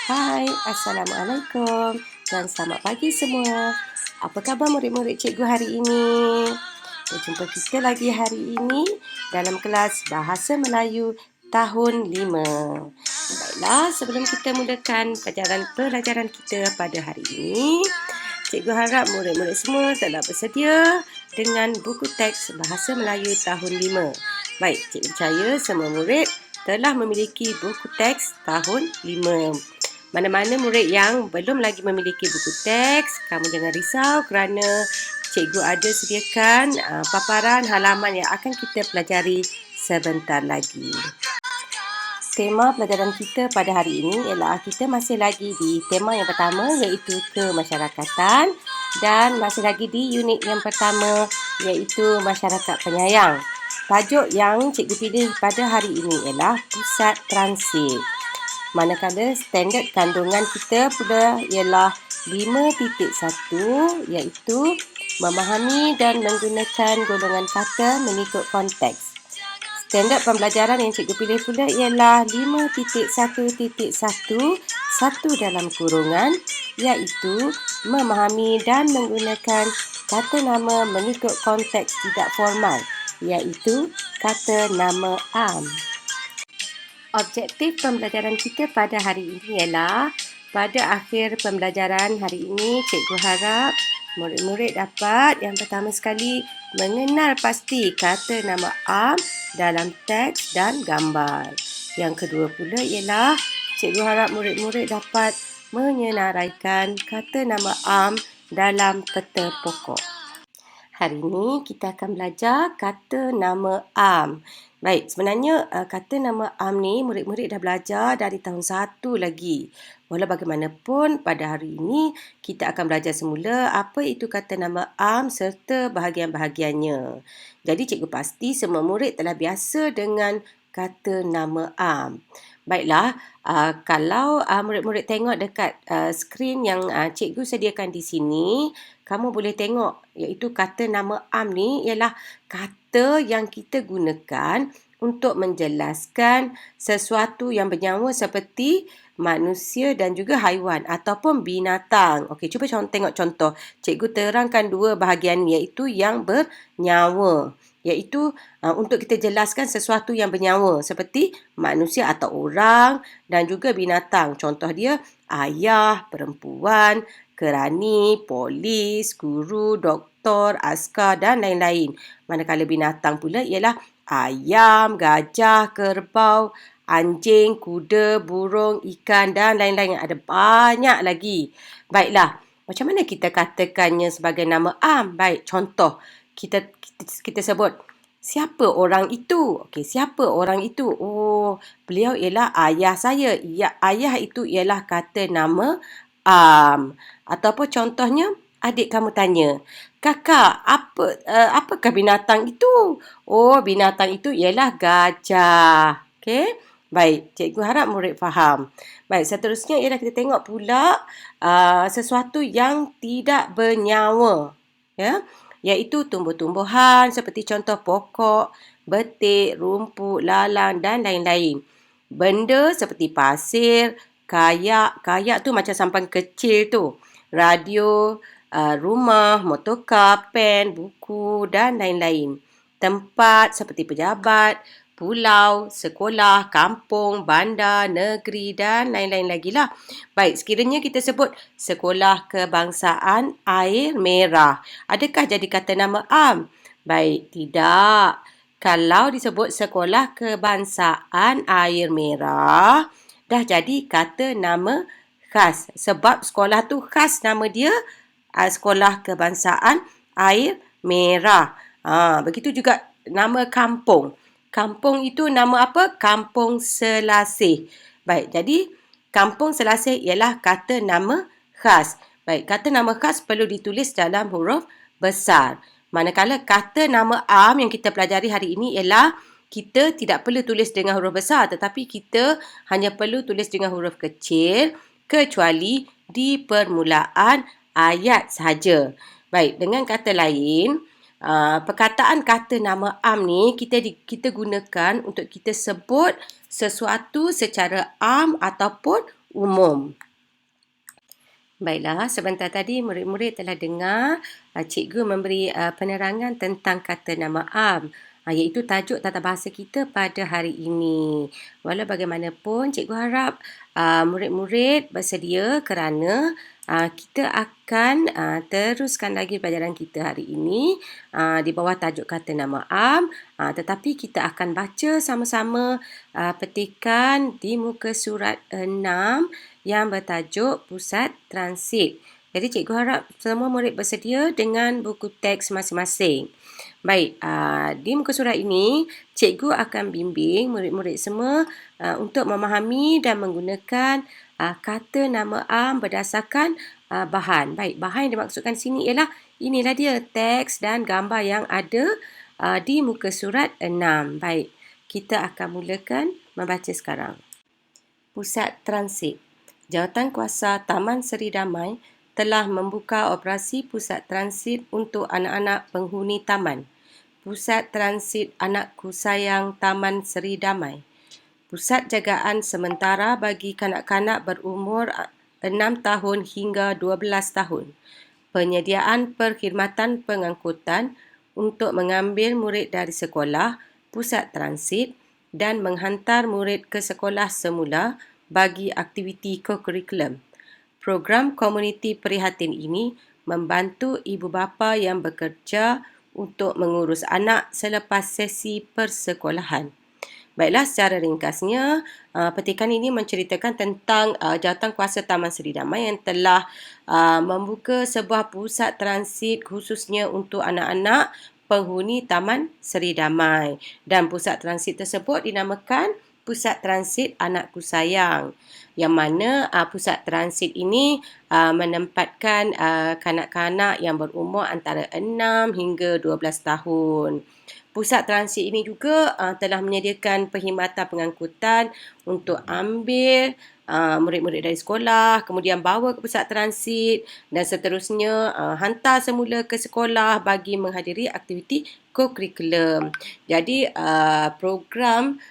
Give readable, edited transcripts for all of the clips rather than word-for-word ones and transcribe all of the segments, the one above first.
Hai, Assalamualaikum dan selamat pagi semua. Apa khabar murid-murid cikgu hari ini? Berjumpa kita lagi hari ini dalam kelas Bahasa Melayu tahun 5. Baiklah, sebelum kita mulakan pelajaran kita pada hari ini, cikgu harap murid-murid semua telah bersedia dengan buku teks Bahasa Melayu tahun 5. Baik, cikgu percaya semua murid telah memiliki buku teks tahun 5. Mana-mana murid yang belum lagi memiliki buku teks, kamu jangan risau kerana cikgu ada sediakan paparan halaman yang akan kita pelajari sebentar lagi. Tema pelajaran kita pada hari ini ialah kita masih lagi di tema yang pertama iaitu kemasyarakatan dan masih lagi di unit yang pertama iaitu masyarakat penyayang. Tajuk yang cikgu pilih pada hari ini ialah pusat transit. Manakala standard kandungan kita pula ialah 5.1 iaitu memahami dan menggunakan golongan kata mengikut konteks. Standard pembelajaran yang cikgu pilih pula ialah 5.1.1 satu dalam kurungan iaitu memahami dan menggunakan kata nama mengikut konteks tidak formal iaitu kata nama am. Objektif pembelajaran kita pada hari ini ialah pada akhir pembelajaran hari ini cikgu harap murid-murid dapat yang pertama sekali mengenal pasti kata nama am dalam teks dan gambar. Yang kedua pula ialah cikgu harap murid-murid dapat menyenaraikan kata nama am dalam peta pokok. Hari ini kita akan belajar kata nama am. Baik, sebenarnya kata nama am ni murid-murid dah belajar dari tahun 1 lagi. Walau bagaimanapun pada hari ini kita akan belajar semula apa itu kata nama am serta bahagian-bahagiannya. Jadi cikgu pasti semua murid telah biasa dengan kata nama am. Baiklah, kalau murid-murid tengok dekat skrin yang cikgu sediakan di sini, kamu boleh tengok iaitu kata nama am ni ialah kata yang kita gunakan untuk menjelaskan sesuatu yang bernyawa seperti manusia dan juga haiwan ataupun binatang. Okey, cuba tengok contoh. Cikgu terangkan dua bahagian iaitu yang bernyawa. Iaitu untuk kita jelaskan sesuatu yang bernyawa seperti manusia atau orang dan juga binatang. Contoh dia ayah, perempuan, kerani, polis, guru, doktor, askar dan lain-lain. Manakala binatang pula ialah ayam, gajah, kerbau, anjing, kuda, burung, ikan dan lain-lain. Ada banyak lagi. Baiklah, macam mana kita katakannya sebagai nama am? Baik, contoh. Kita sebut, siapa orang itu? Okey, siapa orang itu? Oh, beliau ialah ayah saya. Ya, ayah itu ialah kata nama am. Ataupun contohnya, adik kamu tanya, kakak, apakah binatang itu? Oh, binatang itu ialah gajah. Okey? Baik, cikgu harap murid faham. Baik, seterusnya ialah kita tengok pula sesuatu yang tidak bernyawa. Ya, iaitu tumbuh-tumbuhan seperti contoh pokok, betik, rumput, lalang dan lain-lain. Benda seperti pasir, kayak tu macam sampan kecil tu. Radio, rumah, motorkar, pen, buku dan lain-lain. Tempat seperti pejabat, pulau, sekolah, kampung, bandar, negeri dan lain-lain lagi lah. Baik, sekiranya kita sebut Sekolah Kebangsaan Air Merah. Adakah jadi kata nama am? Baik, tidak. Kalau disebut Sekolah Kebangsaan Air Merah, dah jadi kata nama khas. Sebab sekolah tu khas nama dia Sekolah Kebangsaan Air Merah. Begitu juga nama kampung. Kampung itu nama apa? Kampung Selasih. Baik, jadi Kampung Selasih ialah kata nama khas. Baik, kata nama khas perlu ditulis dalam huruf besar. Manakala kata nama am yang kita pelajari hari ini ialah kita tidak perlu tulis dengan huruf besar tetapi kita hanya perlu tulis dengan huruf kecil kecuali di permulaan ayat sahaja. Baik, dengan kata lain, perkataan kata nama am ni kita gunakan untuk kita sebut sesuatu secara am ataupun umum. Baiklah, sebentar tadi murid-murid telah dengar cikgu memberi penerangan tentang kata nama am, iaitu tajuk tata bahasa kita pada hari ini. Walau bagaimanapun, cikgu harap murid-murid bersedia kerana kita akan teruskan lagi pelajaran kita hari ini di bawah tajuk kata nama am, tetapi kita akan baca sama-sama petikan di muka surat 6 yang bertajuk Pusat Transit. Jadi cikgu harap semua murid bersedia dengan buku teks masing-masing. Baik, di muka surat ini, cikgu akan bimbing murid-murid semua untuk memahami dan menggunakan kata nama am berdasarkan bahan. Baik, bahan yang dimaksudkan sini ialah inilah dia teks dan gambar yang ada di muka surat 6. Baik, kita akan mulakan membaca sekarang. Pusat Transit. Jawatankuasa Taman Seri Damai telah membuka operasi Pusat Transit untuk anak-anak penghuni taman. Pusat Transit Anakku Sayang Taman Seri Damai. Pusat jagaan sementara bagi kanak-kanak berumur 6 tahun hingga 12 tahun. Penyediaan perkhidmatan pengangkutan untuk mengambil murid dari sekolah, pusat transit dan menghantar murid ke sekolah semula bagi aktiviti kokurikulum. Program komuniti prihatin ini membantu ibu bapa yang bekerja untuk mengurus anak selepas sesi persekolahan. Baiklah, secara ringkasnya, petikan ini menceritakan tentang Jawatankuasa Taman Seri Damai yang telah membuka sebuah pusat transit khususnya untuk anak-anak penghuni Taman Seri Damai. Dan pusat transit tersebut dinamakan Pusat Transit Anakku Sayang, yang mana pusat transit ini menempatkan kanak-kanak yang berumur antara 6 hingga 12 tahun. Pusat transit ini juga telah menyediakan perkhidmatan pengangkutan untuk ambil murid-murid dari sekolah, kemudian bawa ke pusat transit dan seterusnya hantar semula ke sekolah bagi menghadiri aktiviti kokurikulum. Jadi program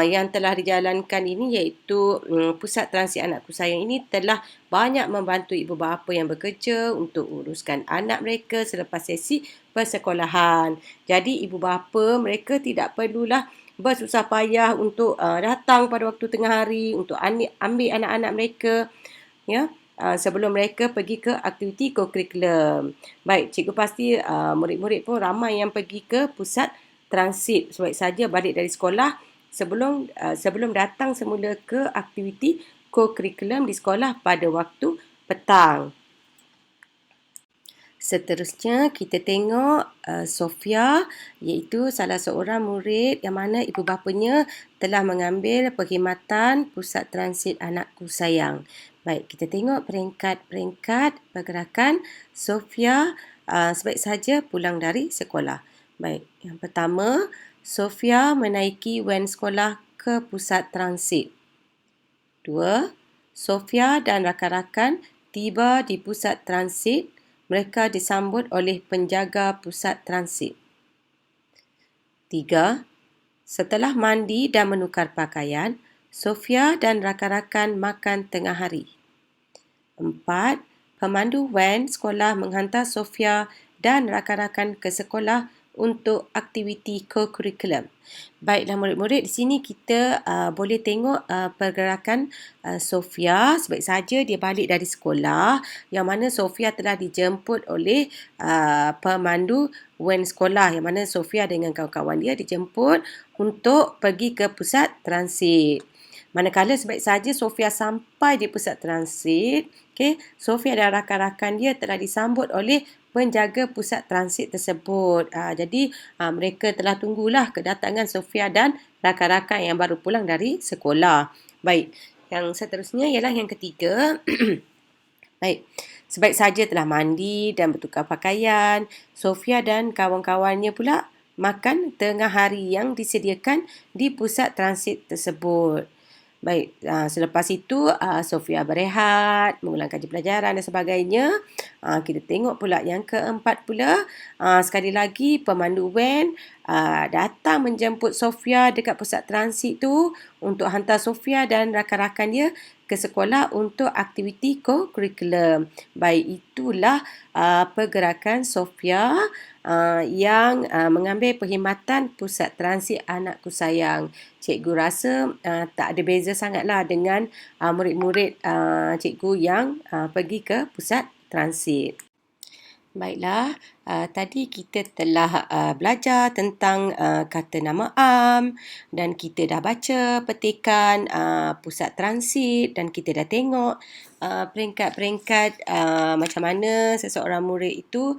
yang telah dijalankan ini iaitu Pusat Transit Anakku Sayang ini telah banyak membantu ibu bapa yang bekerja untuk uruskan anak mereka selepas sesi persekolahan. Jadi ibu bapa mereka tidak perlulah bersusah payah untuk datang pada waktu tengah hari untuk ambil anak-anak mereka, ya, sebelum mereka pergi ke aktiviti kokurikulum. Baik, cikgu pasti murid-murid pun ramai yang pergi ke pusat transit sebab saja balik dari sekolah sebelum datang semula ke aktiviti kokurikulum di sekolah pada waktu petang. Seterusnya kita tengok Sofia, iaitu salah seorang murid yang mana ibu bapanya telah mengambil perkhidmatan Pusat Transit Anakku Sayang. Baik, kita tengok peringkat-peringkat pergerakan Sofia sebaik saja pulang dari sekolah. Baik, yang pertama, Sofia menaiki van sekolah ke pusat transit. 2. Sofia dan rakan-rakan tiba di pusat transit. Mereka disambut oleh penjaga pusat transit. 3. Setelah mandi dan menukar pakaian, Sofia dan rakan-rakan makan tengah hari. 4. Pemandu van sekolah menghantar Sofia dan rakan-rakan ke sekolah untuk aktiviti kokurikulum. Baiklah murid-murid, di sini kita boleh tengok pergerakan Sofia sebaik saja dia balik dari sekolah, yang mana Sofia telah dijemput oleh pemandu van sekolah, yang mana Sofia dengan kawan-kawan dia dijemput untuk pergi ke pusat transit. Manakala sebaik saja Sofia sampai di pusat transit, Sofia dan rakan-rakan dia telah disambut oleh penjaga pusat transit tersebut. Jadi mereka telah tunggulah kedatangan Sofia dan rakan-rakan yang baru pulang dari sekolah. Baik, yang seterusnya ialah yang ketiga. Baik, sebaik saja telah mandi dan bertukar pakaian, Sofia dan kawan-kawannya pula makan tengah hari yang disediakan di pusat transit tersebut. Baik, selepas itu Sofia berehat, mengulang kaji pelajaran dan sebagainya. Kita tengok pula yang keempat pula, sekali lagi pemandu van datang menjemput Sofia dekat pusat transit tu untuk hantar Sofia dan rakan-rakan dia ke sekolah untuk aktiviti co-curriculum. Baik, itulah pergerakan Sofia yang mengambil perkhidmatan Pusat Transit Anakku Sayang. Cikgu rasa tak ada beza sangatlah dengan murid-murid cikgu yang pergi ke Pusat Transit. Baiklah, tadi kita telah belajar tentang kata nama am dan kita dah baca petikan pusat transit dan kita dah tengok peringkat-peringkat macam mana seseorang murid itu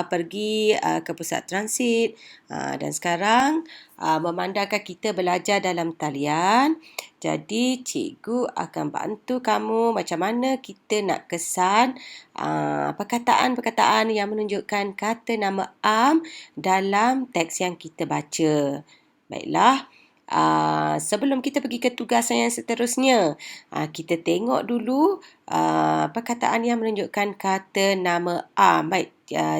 pergi ke pusat transit. Dan sekarang memandangkan kita belajar dalam talian, jadi cikgu akan bantu kamu macam mana kita nak kesan perkataan-perkataan yang menunjukkan kata nama am dalam teks yang kita baca. Baiklah, sebelum kita pergi ke tugasan yang seterusnya, kita tengok dulu perkataan yang menunjukkan kata nama am. Baik,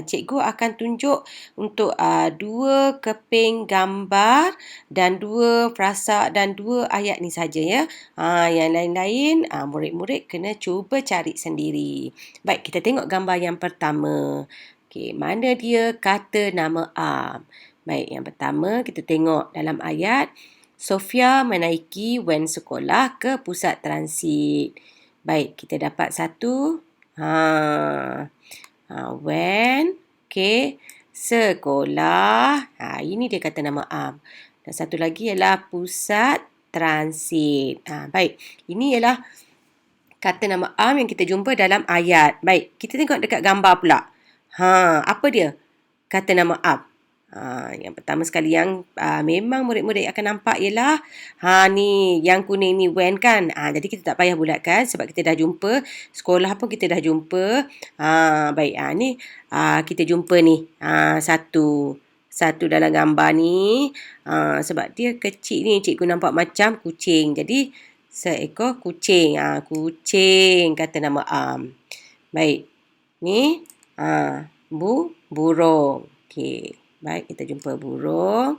cikgu akan tunjuk untuk 2 keping gambar dan 2 frasa dan 2 ayat ni saja ya. Yang lain-lain murid-murid kena cuba cari sendiri. Baik, kita tengok gambar yang pertama. Okey, mana dia kata nama am? Baik, yang pertama kita tengok dalam ayat, Sofia menaiki van sekolah ke pusat transit. Baik, kita dapat satu. Van, okey, sekolah. Ini dia kata nama am. Dan satu lagi ialah pusat transit. Baik, ini ialah kata nama am yang kita jumpa dalam ayat. Baik, kita tengok dekat gambar pula. Apa dia? Kata nama am. Yang pertama sekali yang memang murid-murid akan nampak ialah ni yang kuning ni van kan. Jadi kita tak payah bulatkan sebab kita dah jumpa. Sekolah pun kita dah jumpa. Baik, ni kita jumpa ni satu dalam gambar ni. Sebab dia kecil ni, cikgu nampak macam kucing. Jadi seekor kucing. Kucing kata nama am. Baik, ni burung. Okey. Baik, kita jumpa burung.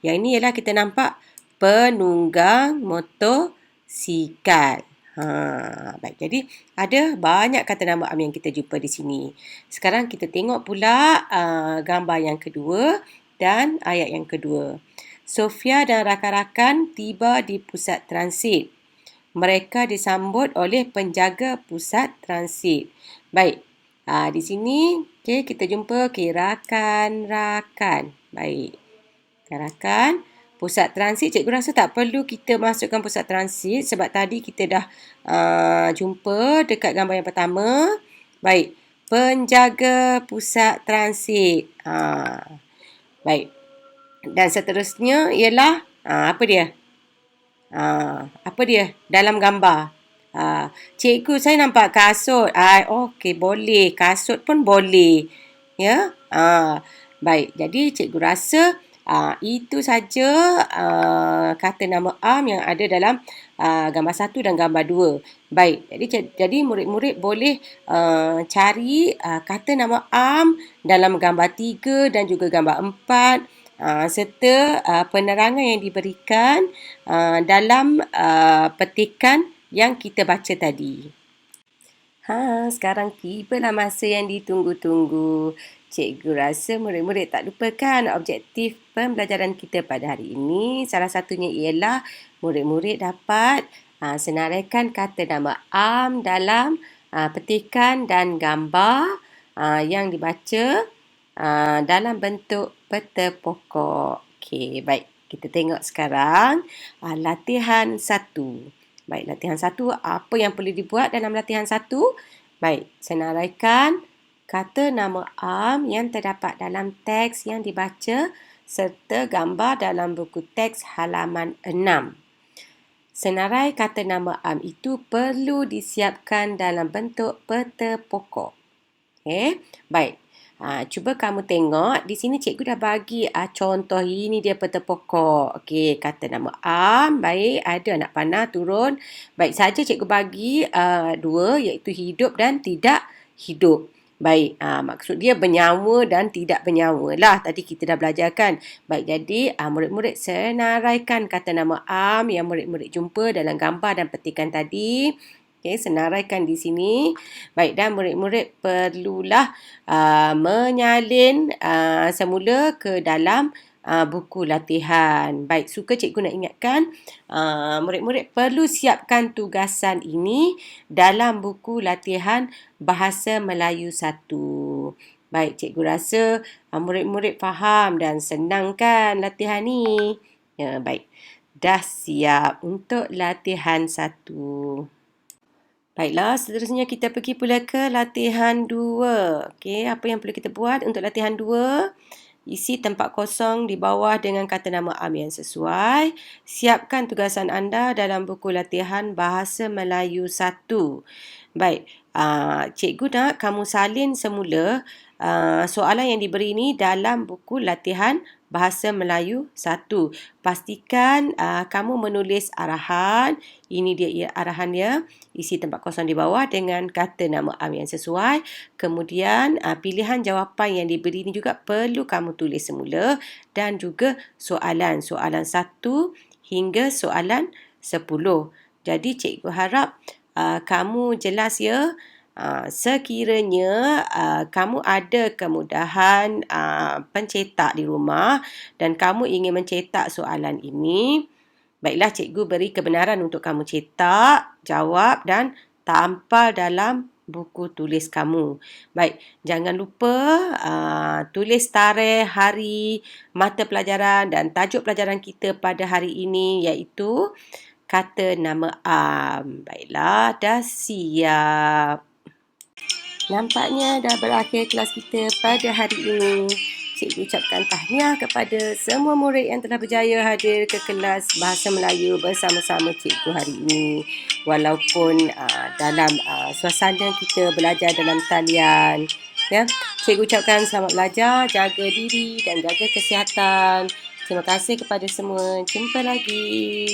Yang ini ialah kita nampak penunggang motosikal. Baik, jadi ada banyak kata nama am yang kita jumpa di sini. Sekarang kita tengok pula gambar yang kedua dan ayat yang kedua. Sofia dan rakan-rakan tiba di pusat transit. Mereka disambut oleh penjaga pusat transit. Baik, di sini kita jumpa rakan-rakan. Baik, rakan pusat transit. Cikgu rasa tak perlu kita masukkan pusat transit sebab tadi kita dah jumpa dekat gambar yang pertama. Baik, penjaga pusat transit. Baik, dan seterusnya ialah apa dia? Apa dia dalam gambar? Cikgu, saya nampak kasut. Okey, boleh. Kasut pun boleh. Ya. Baik, jadi cikgu rasa itu saja kata nama am yang ada dalam gambar 1 dan gambar 2. Baik, jadi murid-murid boleh cari kata nama am dalam gambar 3 dan juga gambar 4 serta penerangan yang diberikan dalam petikan yang kita baca tadi. Sekarang tibalah masa yang ditunggu-tunggu. Cikgu rasa murid-murid tak lupakan objektif pembelajaran kita pada hari ini. Salah satunya ialah murid-murid dapat senaraikan kata nama am dalam petikan dan gambar yang dibaca dalam bentuk peta pokok. Okey, baik. Kita tengok sekarang latihan 1. Baik, latihan 1, apa yang perlu dibuat dalam latihan 1? Baik, senaraikan kata nama am yang terdapat dalam teks yang dibaca serta gambar dalam buku teks halaman 6. Senarai kata nama am itu perlu disiapkan dalam bentuk peta pokok. Okey, baik. Cuba kamu tengok, di sini cikgu dah bagi contoh. Ini dia peta pokok. Okey, kata nama am. Baik, ada anak panah turun. Baik, saja cikgu bagi 2, iaitu hidup dan tidak hidup. Baik, maksud dia bernyawa dan tidak bernyawa lah. Tadi kita dah belajarkan. Baik, jadi murid-murid senaraikan kata nama am yang murid-murid jumpa dalam gambar dan petikan tadi. Okey, senaraikan di sini. Baik, dan murid-murid perlulah menyalin semula ke dalam buku latihan. Baik, suka cikgu nak ingatkan, murid-murid perlu siapkan tugasan ini dalam buku latihan Bahasa Melayu 1. Baik, cikgu rasa murid-murid faham dan senang kan latihan ni? Ya, baik. Dah siap untuk latihan 1. Baiklah, seterusnya kita pergi pula ke latihan 2. Okey, apa yang perlu kita buat untuk latihan 2? Isi tempat kosong di bawah dengan kata nama am yang sesuai. Siapkan tugasan anda dalam buku latihan Bahasa Melayu 1. Baik, cikgu nak kamu salin semula soalan yang diberi ini dalam buku latihan Bahasa Melayu 1. Pastikan kamu menulis arahan. Ini dia arahan dia. Isi tempat kosong di bawah dengan kata nama am yang sesuai. Kemudian pilihan jawapan yang diberi ini juga perlu kamu tulis semula. Dan juga soalan. Soalan 1 hingga soalan 10. Jadi cikgu harap kamu jelas ya. Sekiranya kamu ada kemudahan pencetak di rumah dan kamu ingin mencetak soalan ini, baiklah cikgu beri kebenaran untuk kamu cetak, jawab dan tampal dalam buku tulis kamu. Baik, jangan lupa tulis tarikh, hari, mata pelajaran dan tajuk pelajaran kita pada hari ini iaitu kata nama am. Baiklah, dah siap. Nampaknya dah berakhir kelas kita pada hari ini. Cikgu ucapkan tahniah kepada semua murid yang telah berjaya hadir ke kelas Bahasa Melayu bersama-sama cikgu hari ini. Walaupun dalam suasana kita belajar dalam talian. Ya, cikgu ucapkan selamat belajar, jaga diri dan jaga kesihatan. Terima kasih kepada semua. Jumpa lagi.